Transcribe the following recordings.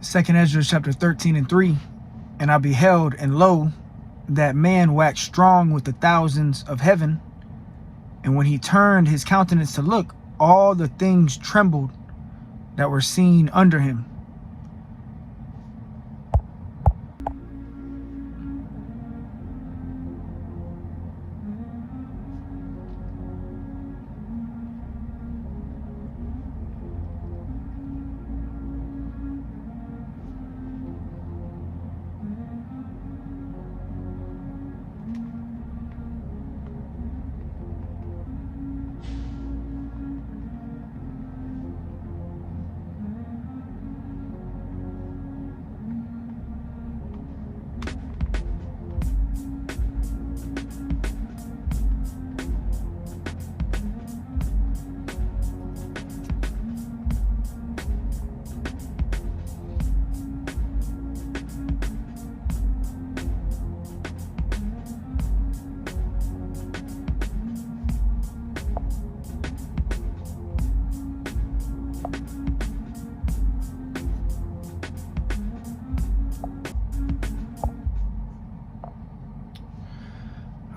2nd Ezra chapter 13 and 3. And I beheld, and lo, that man waxed strong with the thousands of heaven. And when he turned his countenance to look, all the things trembled that were seen under him.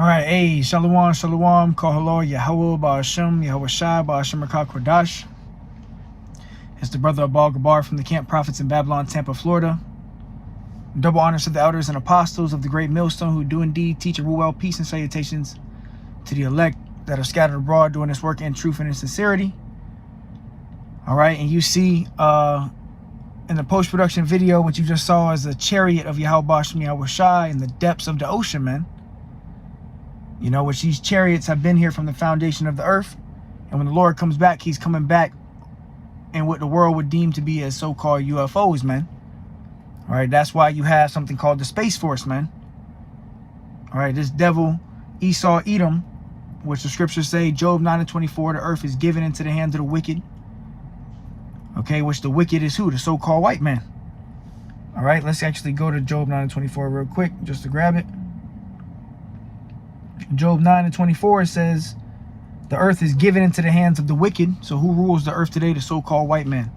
All right, hey, shalom, shalom, kohalo, Yahweh, Ba'ashem, Yahweh Shai, Ba'ashem Rakah Kodash. It's the brother of Baal Gabar from the Camp Prophets in Babylon, Tampa, Florida. Double honors to the elders and apostles of the great millstone who do indeed teach and rule well. Peace and salutations to the elect that are scattered abroad doing this work in truth and in sincerity. All right, and you see in the post-production video, what you just saw is a chariot of Yahweh Ba'ashem, Yahweh Shai in the depths of the ocean, man. You know, which these chariots have been here from the foundation of the earth. And when the Lord comes back, he's coming back in what the world would deem to be as so-called UFOs, man. All right, that's why you have something called the Space Force, man. All right, this devil, Esau, Edom, which the scriptures say, Job 9 and 24, the earth is given into the hands of the wicked. Okay, which the wicked is who? The so-called white man. All right, let's actually go to Job 9 and 24 real quick, just to grab it. Job 9 and 24 says, the earth is given into the hands of the wicked. So who rules the earth today? The so-called white man.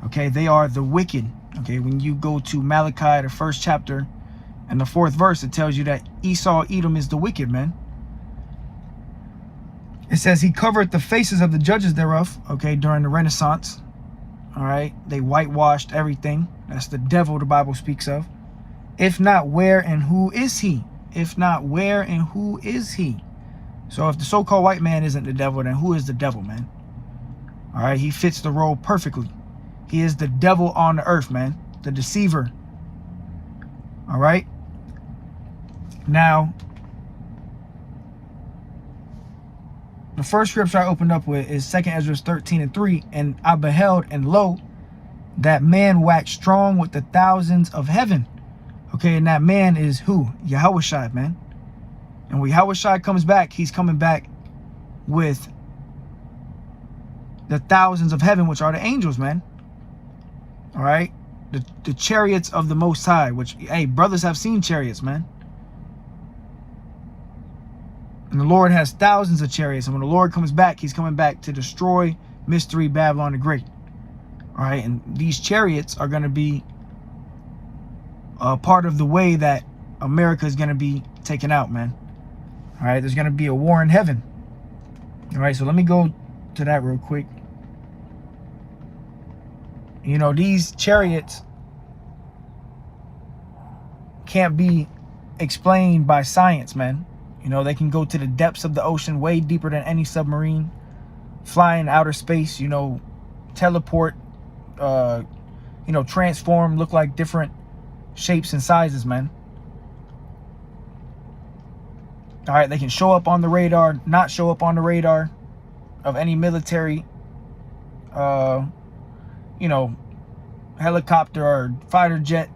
Okay, they are the wicked. Okay, when you go to Malachi, the 1st chapter and the 4th verse, it tells you that Esau, Edom is the wicked, man. It says he covered the faces of the judges thereof, okay, during the Renaissance. All right, they whitewashed everything. That's the devil the Bible speaks of. If not, where and who is he? If not, where and who is he? So if the so-called white man isn't the devil, then who is the devil, man? All right, he fits the role perfectly. He is the devil on the earth, man. The deceiver. All right. Now, the first scripture I opened up with is 2nd Ezra 13 and 3. And I beheld, and lo, that man waxed strong with the thousands of heaven. Okay, and that man is who? Yahweh Shai, man. And when Yahweh Shai comes back, he's coming back with the thousands of heaven, which are the angels, man. All right? The chariots of the Most High, which, hey, brothers have seen chariots, man. And the Lord has thousands of chariots. And when the Lord comes back, he's coming back to destroy Mystery Babylon the Great. All right? And these chariots are going to be part of the way that America is going to be taken out, man. All right, there's going to be a war in heaven. All right, so let me go to that real quick. You know, these chariots can't be explained by science, man. You know, they can go to the depths of the ocean, way deeper than any submarine, fly in outer space, you know, teleport, you know, transform, look like different shapes and sizes, man. All right, they can show up on the radar, not show up on the radar of any military, you know, helicopter or fighter jet.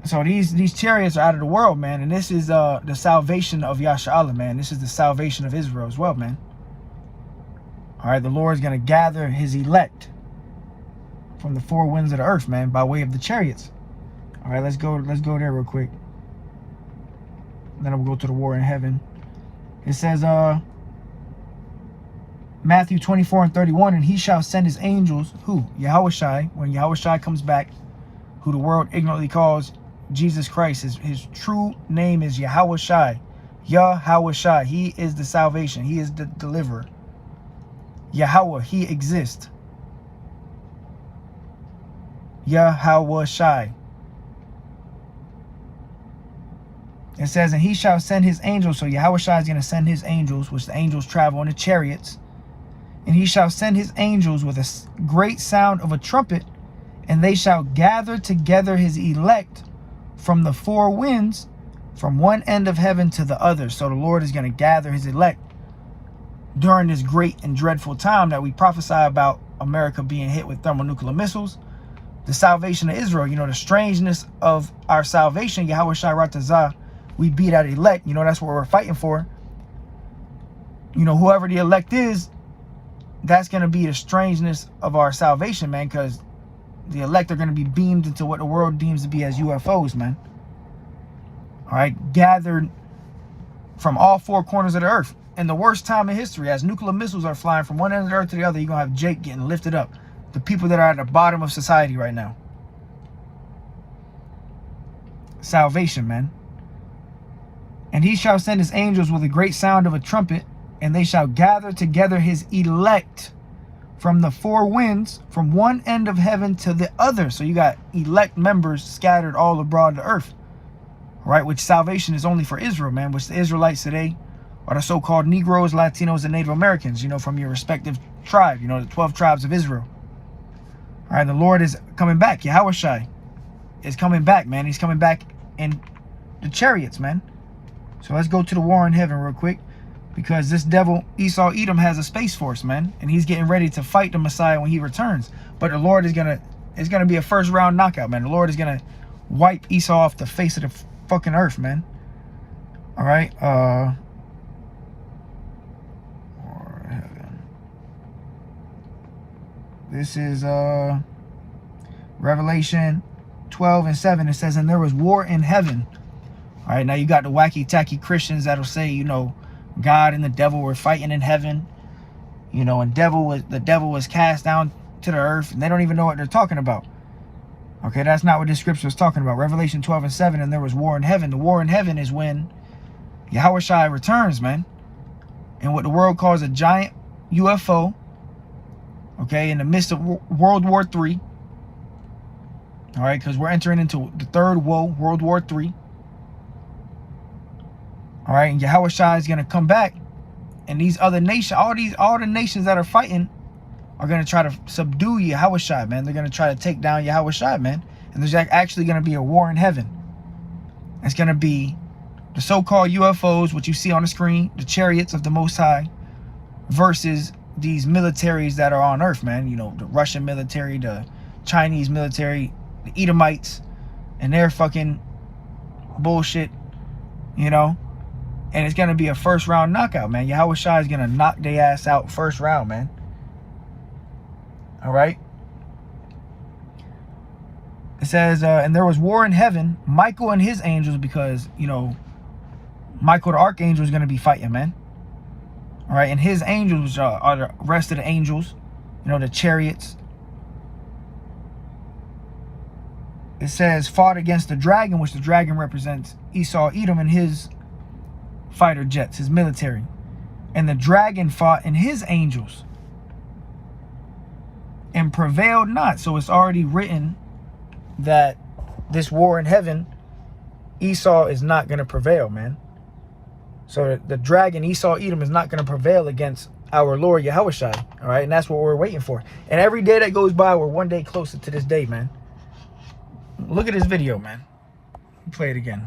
So these chariots are out of the world, man. And this is the salvation of Yasha'Allah, man. This is the salvation of Israel as well, man. All right, the Lord is going to gather his elect from the four winds of the earth, man, by way of the chariots. All right, let's go there real quick. Then we'll go to the war in heaven. It says, Matthew 24:31, and he shall send his angels, who? Yahushai, when Yahushai comes back, who the world ignorantly calls Jesus Christ. His true name is Yahushai. Yahushai. He is the salvation. He is the deliverer. Yahweh, he exists. Yahushai. It says, and he shall send his angels. So Yahushai is going to send his angels, which the angels travel in the chariots. And he shall send his angels with a great sound of a trumpet, and they shall gather together his elect from the four winds, from one end of heaven to the other. So the Lord is going to gather his elect during this great and dreadful time that we prophesy about America being hit with thermonuclear missiles. The salvation of Israel, you know, the strangeness of our salvation, Yahweh Shai Ratazah, we beat that elect. You know, that's what we're fighting for. You know, whoever the elect is, that's going to be the strangeness of our salvation, man, because the elect are going to be beamed into what the world deems to be as UFOs, man. All right, gathered from all four corners of the earth. In the worst time in history, as nuclear missiles are flying from one end of the earth to the other, you're going to have Jake getting lifted up. The people that are at the bottom of society right now. Salvation, man. And he shall send his angels with a great sound of a trumpet, and they shall gather together his elect from the four winds, from one end of heaven to the other. So you got elect members scattered all abroad the earth, right? Which salvation is only for Israel, man. Which the Israelites today are the so-called Negroes, Latinos, and Native Americans, you know, from your respective tribe, you know, the 12 tribes of Israel. All right, the Lord is coming back. Yahushai is coming back, man. He's coming back in the chariots, man. So let's go to the war in heaven real quick, because this devil Esau Edom has a space force, man, and he's getting ready to fight the Messiah when he returns. But the Lord is it's gonna be a first round knockout, man. The Lord is gonna wipe Esau off the face of the fucking earth, man. All right, war in heaven. This is Revelation 12:7. It says, and there was war in heaven. All right, now you got the wacky-tacky Christians that'll say, you know, God and the devil were fighting in heaven, you know, and the devil was cast down to the earth, and they don't even know what they're talking about. Okay, that's not what this scripture is talking about. Revelation 12:7, and there was war in heaven. The war in heaven is when Yahushai returns, man, and what the world calls a giant UFO, okay, in the midst of World War III. All right, because we're entering into the third World War III. All right, and Yahushua is going to come back, and these other nations, all the nations that are fighting are going to try to subdue Yahushua, man. They're going to try to take down Yahushua, man. And there's actually going to be a war in heaven. It's going to be the so-called UFOs, which you see on the screen, the chariots of the Most High, versus these militaries that are on earth, man. You know, the Russian military, the Chinese military, the Edomites, and their fucking bullshit, you know. And it's going to be a first round knockout, man. Yahushua is going to knock their ass out first round, man. All right. It says, and there was war in heaven, Michael and his angels, because, you know, Michael the archangel is going to be fighting, man. All right. And his angels are the rest of the angels, you know, the chariots. It says, fought against the dragon, which the dragon represents Esau Edom and his fighter jets, his military. And the dragon fought and his angels and prevailed not. So it's already written that this war in heaven, Esau is not going to prevail, man. So the dragon Esau Edom is not going to prevail against our Lord Yahushua. All right, and that's what we're waiting for. And every day that goes by, we're one day closer to this day, man. Look at this video, man. Play it again.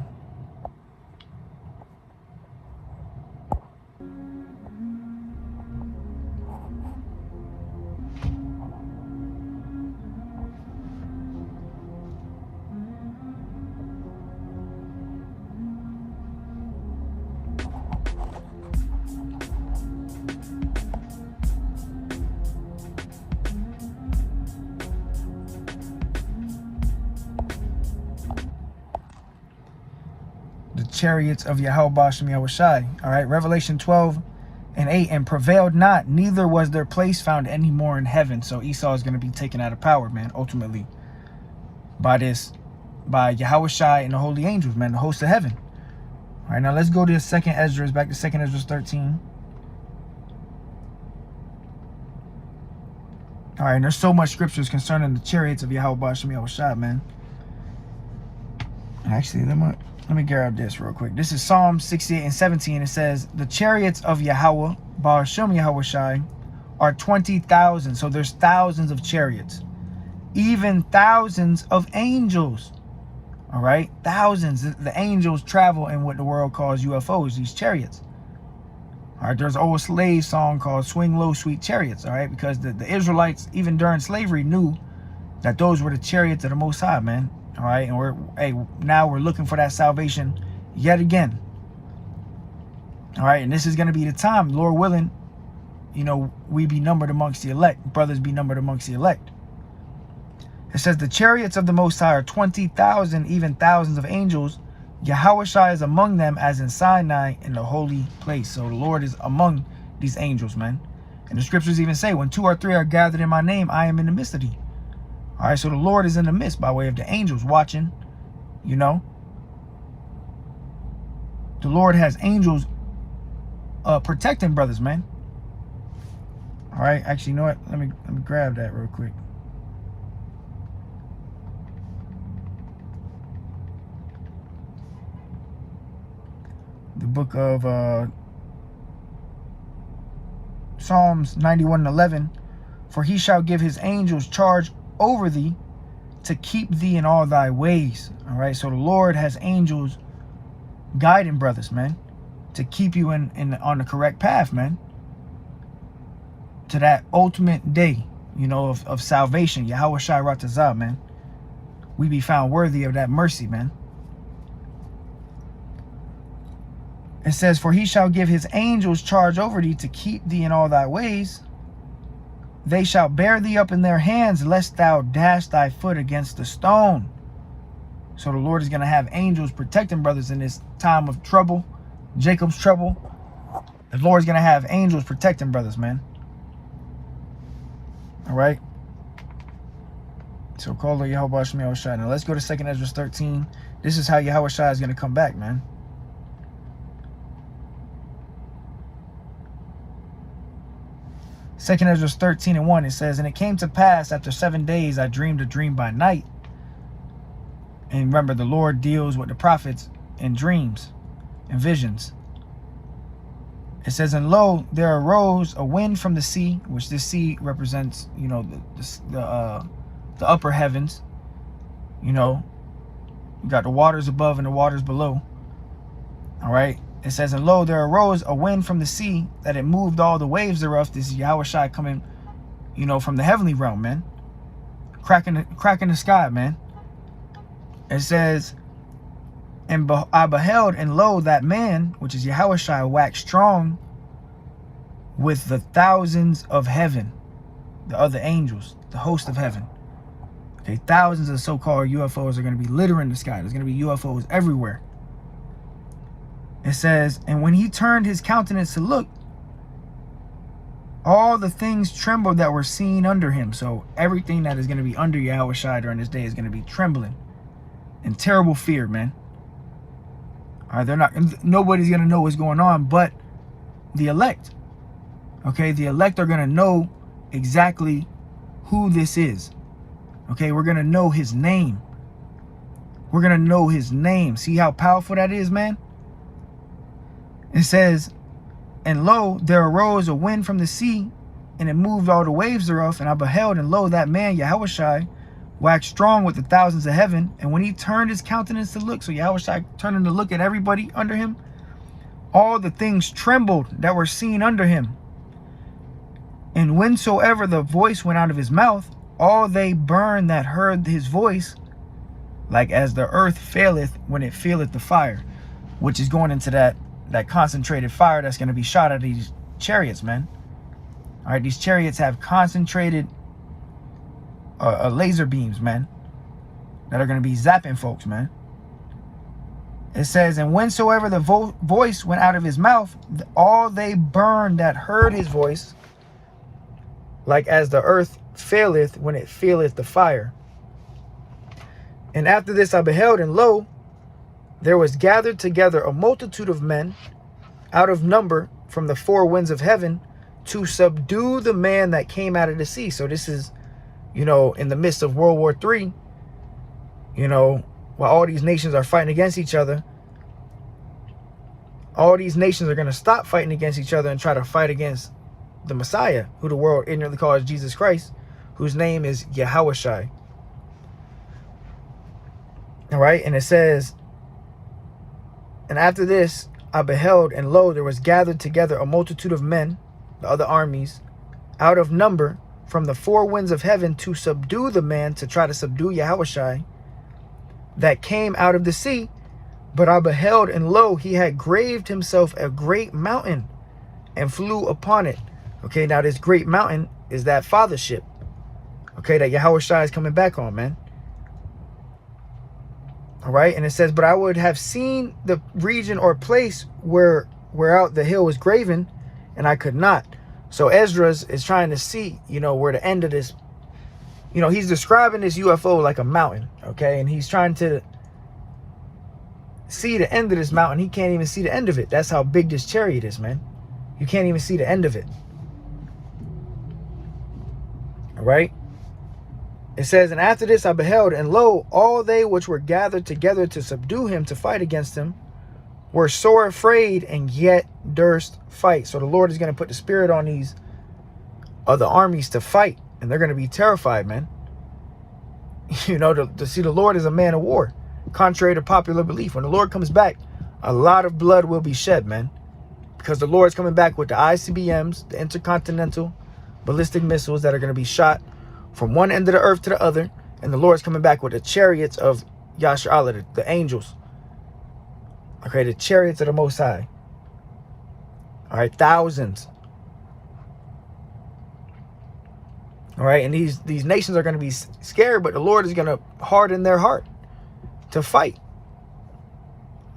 Chariots of Yahweh Bashem Yahushai. All right, Revelation 12:8 And 8, and prevailed not, neither was their place found any more in heaven. So Esau is going to be taken out of power, man, ultimately, by Yahushai and the holy angels, man, the host of heaven. All right, now let's go to 2nd Esdras, back to 2nd Esdras 13. All right, and there's so much scriptures concerning the chariots of Yahweh Ba'ashem Yahushai, man. Actually, let me grab this real quick. This is Psalm 68 and 17. It says, the chariots of Yahweh Ba'ashem Yahushai are 20,000. So there's thousands of chariots, even thousands of angels. All right, thousands. The angels travel in what the world calls UFOs, these chariots. All right, there's an old slave song called Swing Low, Sweet Chariots. All right, because the Israelites, even during slavery, knew that those were the chariots of the Most High, man. All right, and now we're looking for that salvation yet again. All right, and this is going to be the time, Lord willing, you know, we be numbered amongst the elect, brothers be numbered amongst the elect. It says the chariots of the Most High are 20,000, even thousands of angels. Yahushai is among them as in Sinai in the holy place. So the Lord is among these angels, man. And the scriptures even say, when 2 or 3 are gathered in my name, I am in the midst of thee. All right, so the Lord is in the midst by way of the angels watching, you know. The Lord has angels protecting brothers, man. All right, actually, you know what? Let me grab that real quick. The book of Psalms 91:11. For he shall give his angels charge over thee to keep thee in all thy ways. All right, so the Lord has angels guiding brothers, man, to keep you on the correct path, man, to that ultimate day, you know, of salvation. Yahushai Ratazah, man. We be found worthy of that mercy, man. It says, for he shall give his angels charge over thee to keep thee in all thy ways. They shall bear thee up in their hands, lest thou dash thy foot against the stone. So the Lord is going to have angels protecting brothers in this time of trouble, Jacob's trouble. The Lord is going to have angels protecting brothers, man. All right. So call the Yahweh Ba'ashem Yahushai. Now let's go to 2nd Esdras 13. This is how Yahushai is going to come back, man. Second Esdras 13:1, it says, and it came to pass after 7 days I dreamed a dream by night. And remember, the Lord deals with the prophets in dreams and visions. It says, and lo, there arose a wind from the sea, which this sea represents, you know, the upper heavens. You know, you got the waters above and the waters below. All right. It says, and lo, there arose a wind from the sea, that it moved all the waves thereof. This is Yahushai coming, you know, from the heavenly realm, man. Cracking the sky, man. It says, and I beheld, and lo, that man, which is Yahushai, waxed strong with the thousands of heaven, the other angels, the host of heaven. Okay, thousands of so-called UFOs are going to be littering the sky. There's going to be UFOs everywhere. It says, and when he turned his countenance to look, all the things trembled that were seen under him. So everything that is going to be under Yahushai during this day is going to be trembling in terrible fear, man. All right, nobody's going to know what's going on but the elect. Okay, the elect are going to know exactly who this is. Okay, we're going to know his name. We're going to know his name. See how powerful that is, man? It says, and lo, there arose a wind from the sea, and it moved all the waves thereof. And I beheld, and lo, that man, Yahushai, waxed strong with the thousands of heaven. And when he turned his countenance to look, so Yahushai turning to look at everybody under him, all the things trembled that were seen under him. And whensoever the voice went out of his mouth, all they burned that heard his voice, like as the earth faileth when it feeleth the fire, which is going into that concentrated fire that's going to be shot at these chariots, man. All right, these chariots have concentrated laser beams, man, that are going to be zapping folks, man. It says, and whensoever the voice went out of his mouth, all they burned that heard his voice, like as the earth faileth when it feeleth the fire. And after this I beheld, and lo, there was gathered together a multitude of men out of number from the four winds of heaven to subdue the man that came out of the sea. So this is, in the midst of World War III, while all these nations are fighting against each other, all these nations are going to stop fighting against each other and try to fight against the Messiah, who the world ignorantly calls Jesus Christ, whose name is Yahushai. All right, and it says, and after this I beheld, and lo, there was gathered together a multitude of men, the other armies, out of number from the four winds of heaven to subdue the man, to try to subdue Yahushai, that came out of the sea. But I beheld, and lo, he had graved himself a great mountain and flew upon it. Okay, now this great mountain is that fathership, okay, that Yahushai is coming back on, man. All right, and it says, but I would have seen the region or place whereout the hill was graven, and I could not. So Esdras is trying to see, where the end of this, he's describing this UFO like a mountain, okay, and he's trying to see the end of this mountain. He can't even see the end of it. That's how big this chariot is, man. You can't even see the end of it. All right. It says, and after this I beheld, and lo, all they which were gathered together to subdue him, to fight against him, were sore afraid, and yet durst fight. So the Lord is going to put the spirit on these other armies to fight, and they're going to be terrified, man. To see the Lord is a man of war, contrary to popular belief. When the Lord comes back, a lot of blood will be shed, man, because the Lord's coming back with the ICBMs, the intercontinental ballistic missiles that are going to be shot from one end of the earth to the other, and the Lord's coming back with the chariots of Yasher Allah, the angels. Okay, the chariots of the Most High. All right, thousands. All right, and these nations are going to be scared, but the Lord is going to harden their heart to fight.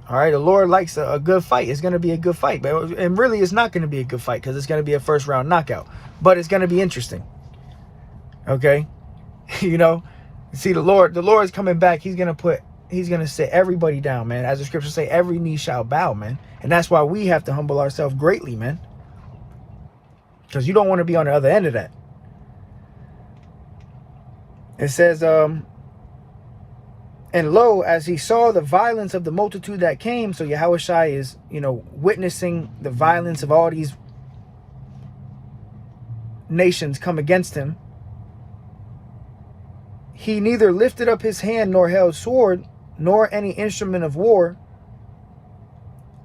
All right, the Lord likes a good fight. It's going to be a good fight, and really it's not going to be a good fight, because it's going to be a first round knockout, but it's going to be interesting. Okay, see, the Lord is coming back. He's going to sit everybody down, man. As the scriptures say, every knee shall bow, man. And that's why we have to humble ourselves greatly, man, because you don't want to be on the other end of that. It says, and lo, as he saw the violence of the multitude that came, so Yahushai is, witnessing the violence of all these nations come against him. He neither lifted up his hand, nor held sword, nor any instrument of war,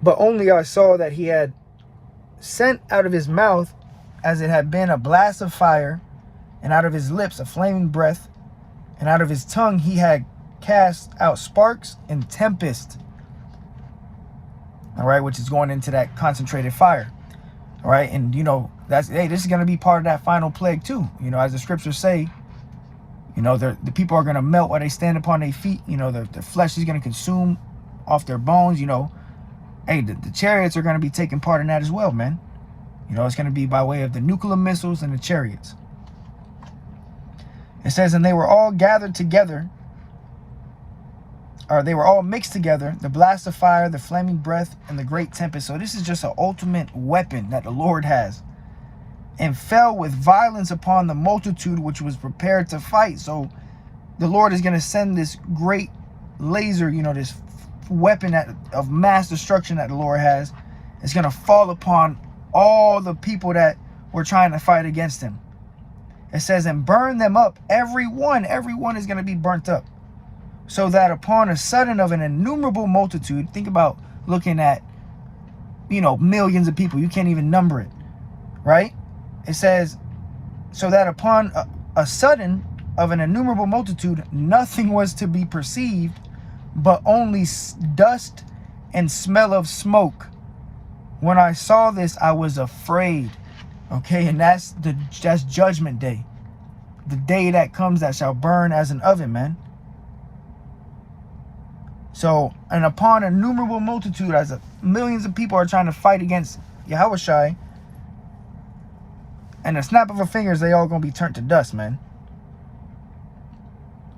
but only I saw that he had sent out of his mouth, as it had been, a blast of fire, and out of his lips a flaming breath, and out of his tongue he had cast out sparks and tempest. All right, which is going into that concentrated fire. All right, and this is going to be part of that final plague too. As the scriptures say, the people are going to melt while they stand upon their feet. The flesh is going to consume off their bones. The chariots are going to be taking part in that as well, man. It's going to be by way of the nuclear missiles and the chariots. It says, and they were all gathered together, or they were all mixed together, the blast of fire, the flaming breath, and the great tempest. So this is just an ultimate weapon that the Lord has. And fell with violence upon the multitude which was prepared to fight. So the Lord is going to send this great laser, this weapon of mass destruction that the Lord has. It's going to fall upon all the people that were trying to fight against him. It says, and burn them up, everyone is going to be burnt up. So that upon a sudden of an innumerable multitude, think about looking at, millions of people. You can't even number it, right? It says, so that upon a sudden of an innumerable multitude, nothing was to be perceived, but only dust and smell of smoke. When I saw this, I was afraid. Okay, and that's judgment day. The day that comes that shall burn as an oven, man. So, and upon innumerable multitude, as millions of people are trying to fight against Yahushai, and the snap of her fingers, they all gonna be turned to dust, man.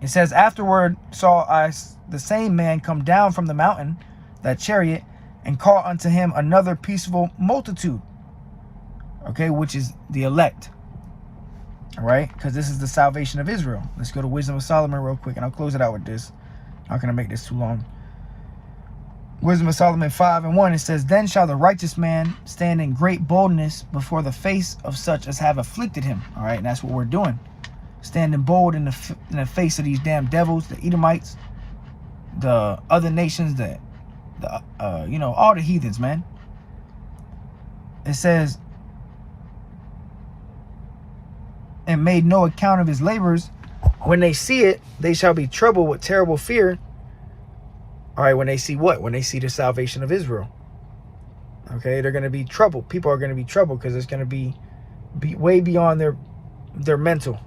It says, afterward saw I the same man come down from the mountain, that chariot, and call unto him another peaceful multitude. Okay, which is the elect. All right, because this is the salvation of Israel. Let's go to Wisdom of Solomon real quick, and I'll close it out with this. Not gonna make this too long. Wisdom of Solomon 5:1, it says, then shall the righteous man stand in great boldness before the face of such as have afflicted him. All right, and that's what we're doing. Standing bold in the face of these damn devils, the Edomites, the other nations, you know, all the heathens, man. It says, and made no account of his labors. When they see it, they shall be troubled with terrible fear. All right, when they see what? When they see the salvation of Israel. Okay, they're going to be troubled. People are going to be troubled because it's going to be way beyond their mental.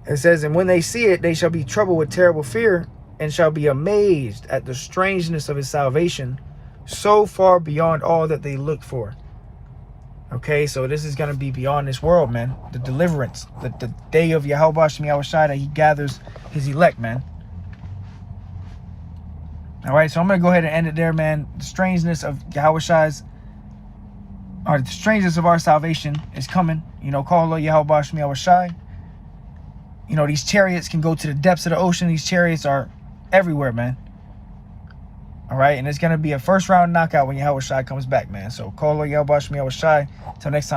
It says, and when they see it, they shall be troubled with terrible fear, and shall be amazed at the strangeness of his salvation, so far beyond all that they look for. Okay, so this is going to be beyond this world, man. The deliverance, the day of Yahweh Shem Yahushai, that he gathers his elect, man. All right, so I'm going to go ahead and end it there, man. The strangeness of Yahushai's, or the strangeness of our salvation is coming. You know, call Allah Yahweh Shem Yahushai. You know, these chariots can go to the depths of the ocean. These chariots are everywhere, man. All right, and it's going to be a first round knockout when Yahushai comes back, man. So call Allah Yahweh Shem Yahushai. Until next time.